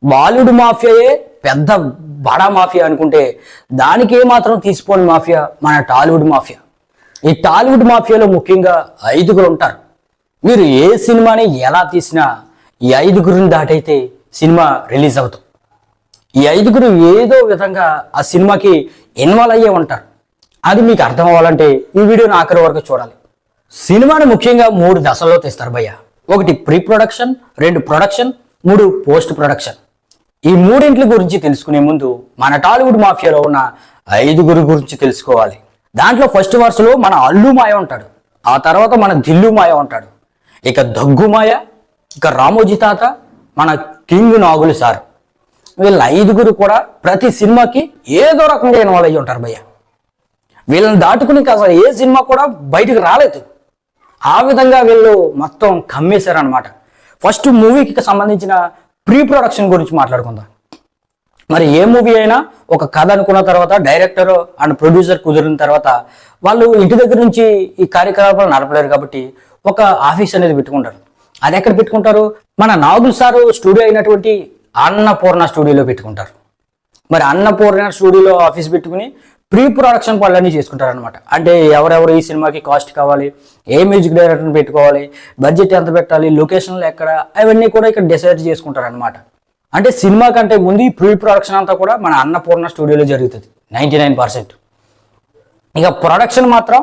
బాలీవుడ్ మాఫియాయే పెద్ద బడా మాఫియా అనుకుంటే దానికి ఏమాత్రం తీసిపోని మాఫియా మన టాలీవుడ్ మాఫియా. ఈ టాలీవుడ్ మాఫియాలో ముఖ్యంగా 5గురు ఉంటారు. మీరు ఏ సినిమాని ఎలా తీసినా ఈ 5గురిని దాటైతే సినిమా రిలీజ్ అవుతాం. ఈ 5గురు ఏదో విధంగా ఆ సినిమాకి ఇన్వాల్వ్ అయ్యే ఉంటారు. అది మీకు అర్థం అవ్వాలంటే ఈ వీడియోని ఆఖరి వరకు చూడాలి. సినిమాని ముఖ్యంగా 3 దశల్లో తీస్తారు భయ్య. 1 pre production, 2 production, 3 post production. ఈ 3 గురించి తెలుసుకునే ముందు మన టాలీవుడ్ మాఫియాలో ఉన్న 5గురు గురించి తెలుసుకోవాలి. దాంట్లో ఫస్ట్ వరుసలో మన అల్లు మాయ ఉంటాడు, ఆ తర్వాత మన దిల్లు మాయ ఉంటాడు, ఇక దగ్గు మాయ, ఇక రామోజీ తాత, మన కింగ్ నాగులు సార్. వీళ్ళ 5గురు కూడా ప్రతి సినిమాకి ఏదో రకంగా ఇన్వాల్వ్ అయ్యి ఉంటారు భయ్య. వీళ్ళని దాటుకుని అసలు ఏ సినిమా కూడా బయటకు రాలేదు. ఆ విధంగా వీళ్ళు మొత్తం కమ్మేశారు అనమాట. ఫస్ట్ మూవీకి సంబంధించిన ప్రీ ప్రొడక్షన్ గురించి మాట్లాడుకుందాం. మరి ఏ మూవీ అయినా ఒక కథ అనుకున్న తర్వాత డైరెక్టర్ అండ్ ప్రొడ్యూసర్ కుదిరిన తర్వాత వాళ్ళు ఇంటి దగ్గర నుంచి ఈ కార్యకలాపాలు నడపలేరు కాబట్టి ఒక ఆఫీస్ అనేది పెట్టుకుంటారు. అది ఎక్కడ పెట్టుకుంటారు? మన నాగుల్ సారు స్టూడియో అయినటువంటి అన్నపూర్ణ స్టూడియోలో పెట్టుకుంటారు. మరి అన్నపూర్ణ స్టూడియోలో ఆఫీస్ పెట్టుకుని ప్రీ ప్రొడక్షన్ పనులన్నీ చేసుకుంటారు అనమాట. అంటే ఎవరెవరు ఈ సినిమాకి కాస్ట్ కావాలి, ఏ మ్యూజిక్ డైరెక్టర్ని పెట్టుకోవాలి, బడ్జెట్ ఎంత పెట్టాలి, లొకేషన్లు ఎక్కడ, అవన్నీ కూడా ఇక్కడ డిసైడ్ చేసుకుంటారు అనమాట. అంటే సినిమా కంటే ముందు ఈ ప్రీ ప్రొడక్షన్ అంతా కూడా మన అన్నపూర్ణ స్టూడియోలో జరుగుతుంది 99%. ఇక ప్రొడక్షన్ మాత్రం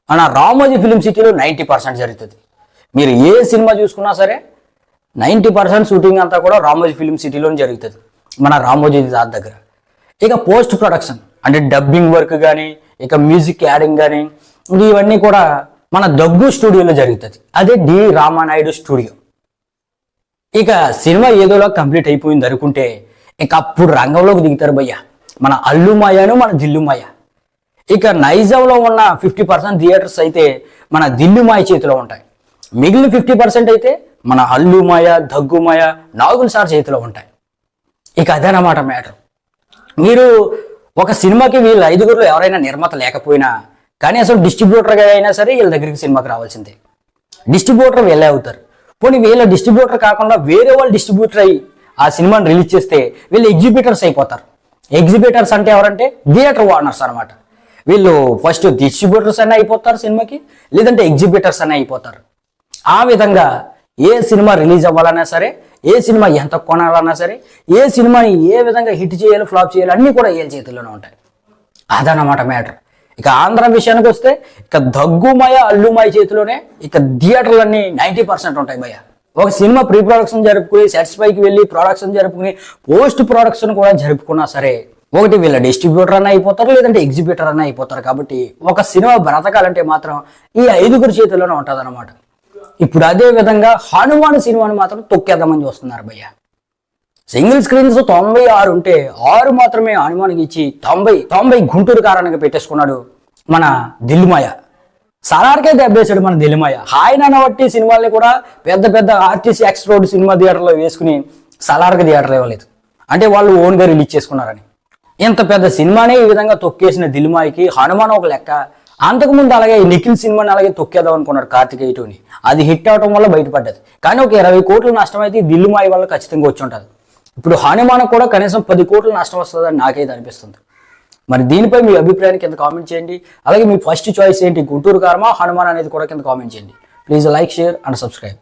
మన రామోజీ ఫిలిం సిటీలో 90% జరుగుతుంది. మీరు ఏ సినిమా చూసుకున్నా సరే 90% షూటింగ్ అంతా కూడా రామోజీ ఫిలిం సిటీలో జరుగుతుంది, మన రామోజీ దాని దగ్గర. ఇక పోస్ట్ ప్రొడక్షన్ అంటే డబ్బింగ్ వర్క్ కానీ, ఇక మ్యూజిక్ యాడింగ్ కానీ, ఇవన్నీ కూడా మన దగ్గు స్టూడియోలో జరుగుతుంది, అదే డి రామానాయుడు స్టూడియో. ఇక సినిమా ఏదోలా కంప్లీట్ అయిపోయింది అనుకుంటే ఇక అప్పుడు రంగంలోకి దిగుతారు భయ్య మన అల్లు మాయను, మన దిల్లు మాయ. ఇక నైజాంలో ఉన్న 50% థియేటర్స్ అయితే మన దిల్లు మాయ చేతిలో ఉంటాయి. మిగిలిన 50% అయితే మన అల్లు మాయ, దగ్గు మాయ, నాగుల్ సార్ చేతిలో ఉంటాయి. ఇక అదేనమాట మ్యాటర్. మీరు ఒక సినిమాకి వీళ్ళ 5గురులో ఎవరైనా నిర్మాత లేకపోయినా కానీ అసలు డిస్ట్రిబ్యూటర్గా అయినా సరే వీళ్ళ దగ్గరికి సినిమాకి రావాల్సిందే. డిస్ట్రిబ్యూటర్ వీళ్ళే అవుతారు. పోనీ వీళ్ళ డిస్ట్రిబ్యూటర్ కాకుండా వేరే వాళ్ళు డిస్ట్రిబ్యూటర్ అయ్యి ఆ సినిమాని రిలీజ్ చేస్తే వీళ్ళు ఎగ్జిబిటర్స్ అయిపోతారు. ఎగ్జిబిటర్స్ అంటే ఎవరంటే థియేటర్ ఓనర్స్ అనమాట. వీళ్ళు ఫస్ట్ డిస్ట్రిబ్యూటర్స్ అనే అయిపోతారు సినిమాకి, లేదంటే ఎగ్జిబిటర్స్ అనే అయిపోతారు. ఆ విధంగా ఏ సినిమా రిలీజ్ అవ్వాలన్నా సరే, ఏ సినిమా ఎంత కొనాలన్నా సరే, ఏ సినిమాని ఏ విధంగా హిట్ చేయాలి, ఫ్లాప్ చేయాలి, అన్నీ కూడా వీళ్ళ చేతుల్లోనే ఉంటాయి. అదనమాట మ్యాటర్. ఇక ఆంధ్ర విషయానికి వస్తే ఇక దగ్గుమయ, అల్లుమయ చేతిలోనే ఇక థియేటర్లన్నీ 90% ఉంటాయి భయ్య. ఒక సినిమా ప్రీ ప్రొడక్షన్ జరుపుకుని, సెట్స్ పైకి వెళ్ళి ప్రొడక్షన్ జరుపుకుని, పోస్ట్ ప్రొడక్షన్ కూడా జరుపుకున్నా సరే ఒకటి వీళ్ళ డిస్ట్రిబ్యూటర్ అన్న అయిపోతారు, లేదంటే ఎగ్జిబిటర్ అన్న అయిపోతారు. కాబట్టి ఒక సినిమా బ్రతకాలంటే మాత్రం ఈ 5గురు చేతుల్లోనే ఉంటుంది అనమాట. ఇప్పుడు అదే విధంగా హనుమాన్ సినిమాని మాత్రం తొక్కేద్దామని చూస్తున్నారు భయ్య. సింగిల్ స్క్రీన్స్ 96 ఉంటే 6 మాత్రమే హనుమాన్కి ఇచ్చి 90 గుంటూరు కారణంగా పెట్టేసుకున్నాడు మన దిల్లుమాయ. సలార్కే దెబ్బేశాడు మన దిల్లుమాయ. ఆయన బట్టి సినిమాల్ని కూడా పెద్ద పెద్ద ఆర్టీసీ ఎక్స్ రోడ్ సినిమా థియేటర్లో వేసుకుని సలార్కి థియేటర్ ఇవ్వలేదు, అంటే వాళ్ళు ఓన్గా రిలీజ్ చేసుకున్నారని. ఇంత పెద్ద సినిమానే ఈ విధంగా తొక్కేసిన దిల్లుమాయకి హనుమాన్ ఒక లెక్క. అంతకుముందు అలాగే నిఖిల్ సినిమాని అలాగే తొక్కేద్దాం అనుకున్నాడు కార్తికేయటోని. అది హిట్ అవడం వల్ల బయటపడ్డది. కానీ ఒక 20 కోట్ల నష్టం అయితే దిల్లుమాయ వల్ల ఖచ్చితంగా వచ్చి ఉంటుంది. ఇప్పుడు హనుమాన్ కూడా కనీసం 10 కోట్ల నష్టం వస్తుందని నాకైతే అనిపిస్తుంది. మరి దీనిపై మీ అభిప్రాయాన్ని కింద కామెంట్ చేయండి. అలాగే మీ ఫస్ట్ చాయిస్ ఏంటి, గుంటూరు కారమా, హనుమాన్ అనేది కూడా కింద కామెంట్ చేయండి. Please like, share and subscribe.